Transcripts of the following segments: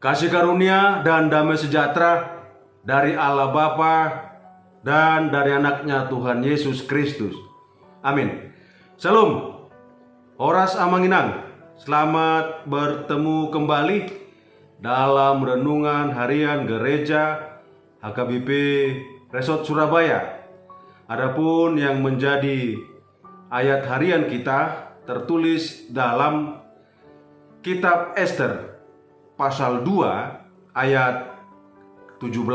Kasih karunia dan damai sejahtera dari Allah Bapa dan dari anaknya Tuhan Yesus Kristus. Amin. Shalom. Horas Amanginang. Selamat bertemu kembali dalam renungan harian gereja HKBP Resort Surabaya. Adapun yang menjadi ayat harian kita tertulis dalam kitab Ester pasal 2 ayat 17.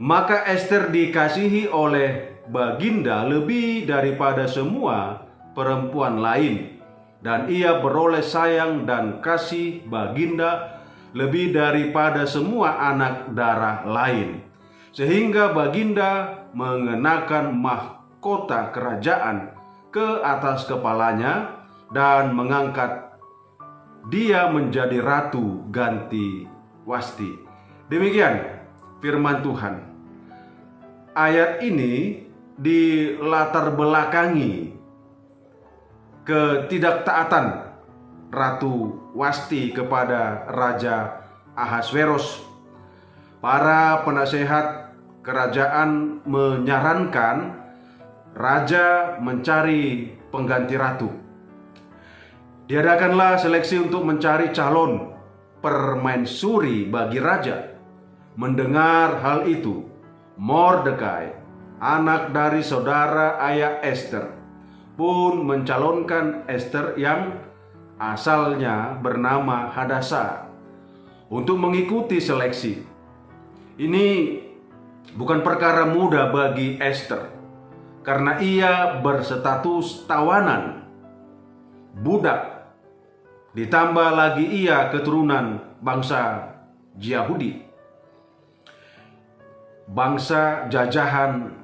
Maka Ester dikasihi oleh Baginda lebih daripada semua perempuan lain, dan ia beroleh sayang dan kasih Baginda lebih daripada semua anak darah lain, sehingga Baginda mengenakan mahkota kerajaan ke atas kepalanya dan mengangkat dia menjadi ratu ganti Wasti. Demikian firman Tuhan. Ayat ini dilatar belakangi ketidaktaatan Ratu Wasti kepada Raja Ahasveros. Para penasehat kerajaan menyarankan raja mencari pengganti ratu. Diadakanlah seleksi untuk mencari calon permaisuri bagi raja. Mendengar hal itu, Mordekai, anak dari saudara ayah Ester, pun mencalonkan Ester yang asalnya bernama Hadasa untuk mengikuti seleksi. Ini bukan perkara mudah bagi Ester, karena ia berstatus tawanan, budak. Ditambah lagi ia keturunan bangsa Yahudi, bangsa jajahan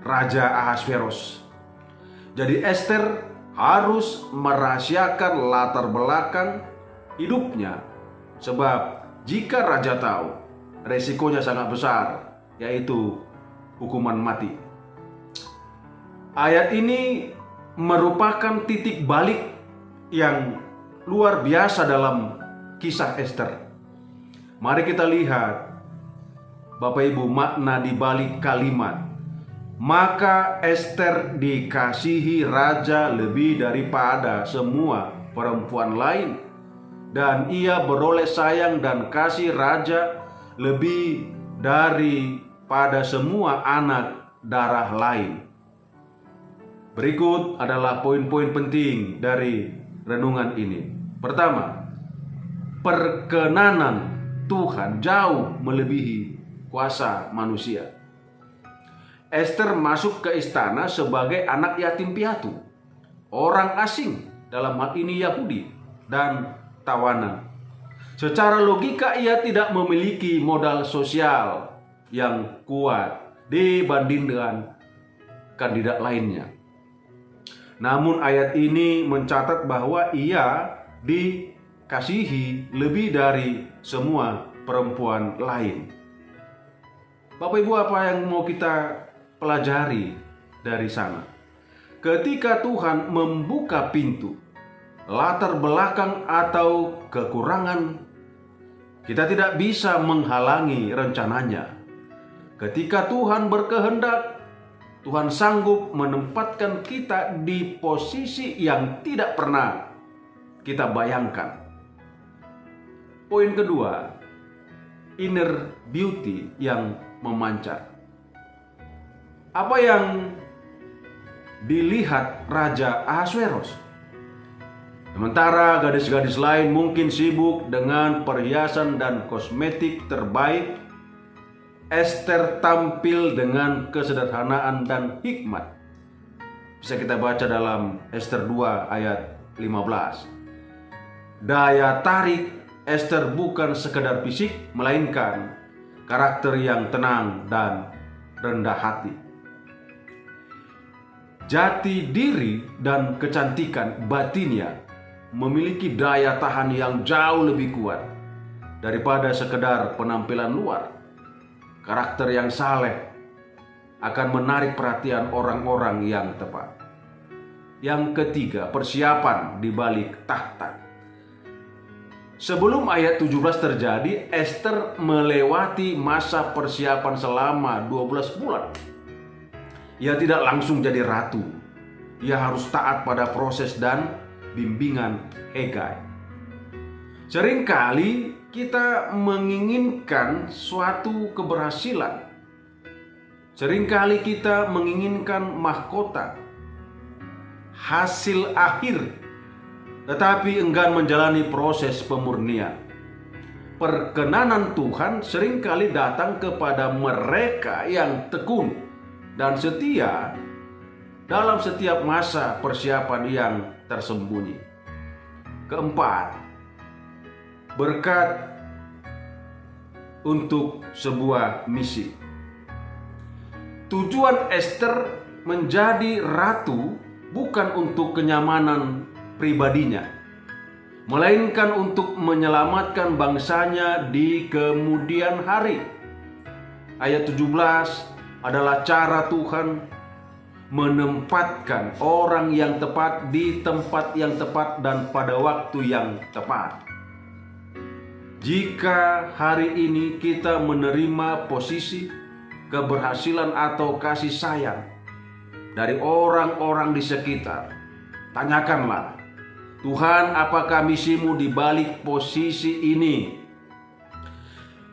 Raja Ahasveros. Jadi Ester harus merahasiakan latar belakang hidupnya, sebab jika raja tahu, resikonya sangat besar, yaitu hukuman mati. Ayat ini merupakan titik balik yang luar biasa dalam kisah Ester. Mari kita lihat, Bapak Ibu, makna di balik kalimat maka Ester dikasihi raja lebih daripada semua perempuan lain, dan ia beroleh sayang dan kasih raja lebih daripada semua anak darah lain. Berikut adalah poin-poin penting dari renungan ini. Pertama, perkenanan Tuhan jauh melebihi kuasa manusia. Ester masuk ke istana sebagai anak yatim piatu, orang asing, dalam hal ini Yahudi, dan tawanan. Secara logika ia tidak memiliki modal sosial yang kuat dibandingkan kandidat lainnya. Namun ayat ini mencatat bahwa ia dikasihi lebih dari semua perempuan lain. Bapak Ibu, apa yang mau kita pelajari dari sana? Ketika Tuhan membuka pintu, latar belakang atau kekurangan, kita tidak bisa menghalangi rencananya. Ketika Tuhan berkehendak, Tuhan sanggup menempatkan kita di posisi yang tidak pernah kita bayangkan. Poin kedua, inner beauty yang memancar. Apa yang dilihat Raja Ahasveros? Sementara gadis-gadis lain mungkin sibuk dengan perhiasan dan kosmetik terbaik, Ester tampil dengan kesederhanaan dan hikmat. Bisa kita baca dalam Ester 2 ayat 15. Daya tarik Ester bukan sekedar fisik, melainkan karakter yang tenang dan rendah hati. Jati diri dan kecantikan batinnya memiliki daya tahan yang jauh lebih kuat daripada sekedar penampilan luar. Karakter yang saleh akan menarik perhatian orang-orang yang tepat. Yang ketiga, persiapan di balik tahta. Sebelum ayat 17 terjadi, Ester melewati masa persiapan selama 12 bulan. Ia tidak langsung jadi ratu. Ia harus taat pada proses dan bimbingan Hegai. Seringkali kita menginginkan suatu keberhasilan. Seringkali kita menginginkan mahkota, hasil akhir, tetapi enggan menjalani proses pemurnian. Perkenanan Tuhan seringkali datang kepada mereka yang tekun dan setia dalam setiap masa persiapan yang tersembunyi. Keempat, berkat untuk sebuah misi. Tujuan Ester menjadi ratu bukan untuk kenyamanan pribadinya, melainkan untuk menyelamatkan bangsanya di kemudian hari. Ayat 17 adalah cara Tuhan menempatkan orang yang tepat di tempat yang tepat dan pada waktu yang tepat. Jika hari ini kita menerima posisi, keberhasilan atau kasih sayang dari orang-orang di sekitar, tanyakanlah, Tuhan, apakah misimu di balik posisi ini?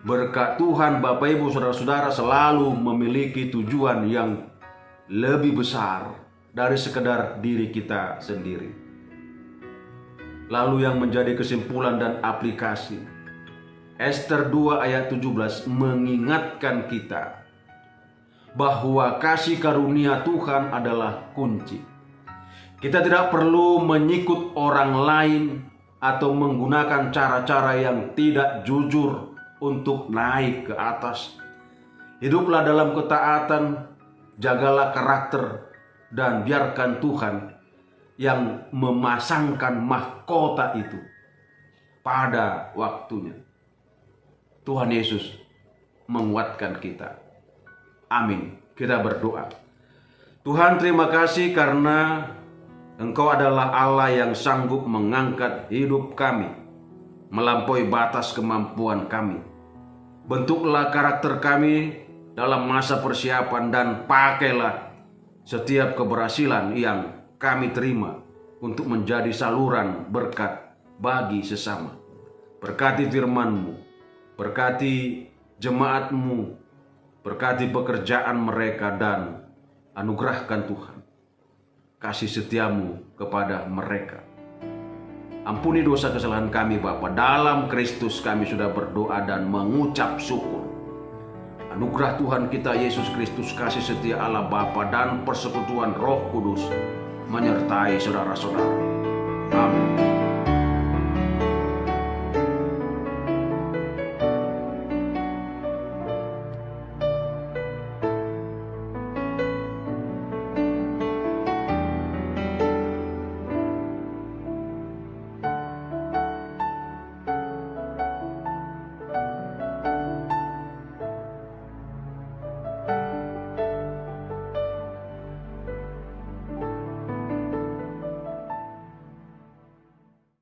Berkat Tuhan, Bapak Ibu Saudara-saudara selalu memiliki tujuan yang lebih besar dari sekedar diri kita sendiri. Lalu yang menjadi kesimpulan dan aplikasi, Ester 2 ayat 17 mengingatkan kita bahwa kasih karunia Tuhan adalah kunci. Kita tidak perlu menyikut orang lain atau menggunakan cara-cara yang tidak jujur untuk naik ke atas. Hiduplah dalam ketaatan, jagalah karakter, dan biarkan Tuhan yang memasangkan mahkota itu pada waktunya. Tuhan Yesus menguatkan kita. Amin. Kita berdoa. Tuhan, terima kasih karena Engkau adalah Allah yang sanggup mengangkat hidup kami melampaui batas kemampuan kami. Bentuklah karakter kami dalam masa persiapan dan pakailah setiap keberhasilan yang kami terima untuk menjadi saluran berkat bagi sesama. Berkati firman-Mu, berkati jemaat-Mu, berkati pekerjaan mereka dan anugerahkan Tuhan kasih setiamu kepada mereka. Ampuni dosa kesalahan kami Bapa. Dalam Kristus kami sudah berdoa dan mengucap syukur. Anugerah Tuhan kita Yesus Kristus, kasih setia Allah Bapa dan persekutuan Roh Kudus menyertai saudara-saudara. Amin.